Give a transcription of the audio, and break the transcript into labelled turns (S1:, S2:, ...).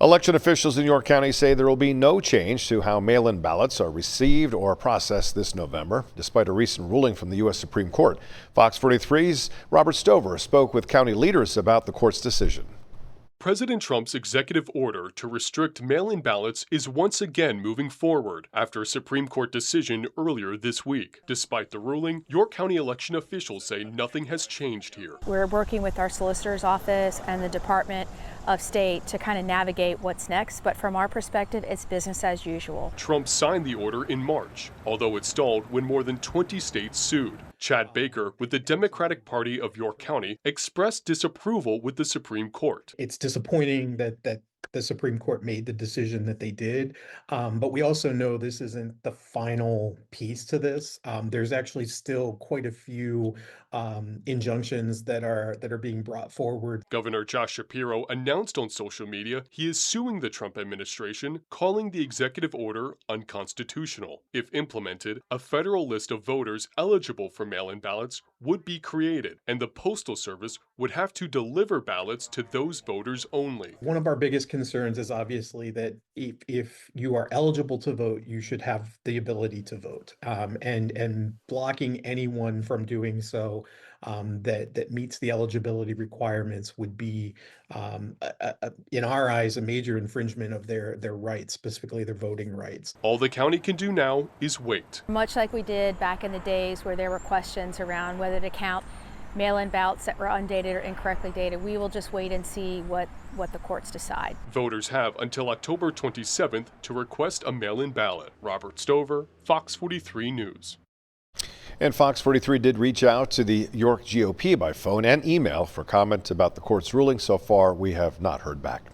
S1: Election officials in York County say there will be no change to how mail-in ballots are received or processed this November, despite a recent ruling from the U.S. Supreme Court. Fox 43's Robert Stover spoke with county leaders about the court's decision.
S2: President Trump's executive order to restrict mail-in ballots is once again moving forward after a Supreme Court decision earlier this week. Despite the ruling, York County election officials say nothing has changed here.
S3: We're working with our solicitor's office and the Department of State to kind of navigate what's next, but from our perspective, it's business as usual.
S2: Trump signed the order in March, although it stalled when more than 20 states sued. Chad Baker, with the Democratic Party of York County, expressed disapproval with the Supreme Court.
S4: It's disappointing that the Supreme Court made the decision that they did, but we also know this isn't the final piece to this. There's actually still quite a few injunctions that are being brought forward.
S2: Governor Josh Shapiro announced on social media he is suing the Trump administration, calling the executive order unconstitutional. If implemented, a federal list of voters eligible for mail-in ballots would be created, and the Postal Service would have to deliver ballots to those voters only.
S4: One of our biggest concerns is obviously that if you are eligible to vote, you should have the ability to vote, and blocking anyone from doing so that meets the eligibility requirements would be, in our eyes, a major infringement of their rights, specifically their voting rights.
S2: All the county can do now is wait.
S3: Much like we did back in the days where there were questions around whether to count mail-in ballots that were undated or incorrectly dated, we will just wait and see what the courts decide.
S2: Voters have until October 27th to request a mail-in ballot. Robert Stover, Fox 43 News.
S1: And Fox 43 did reach out to the York GOP by phone and email for comment about the court's ruling. So far, we have not heard back.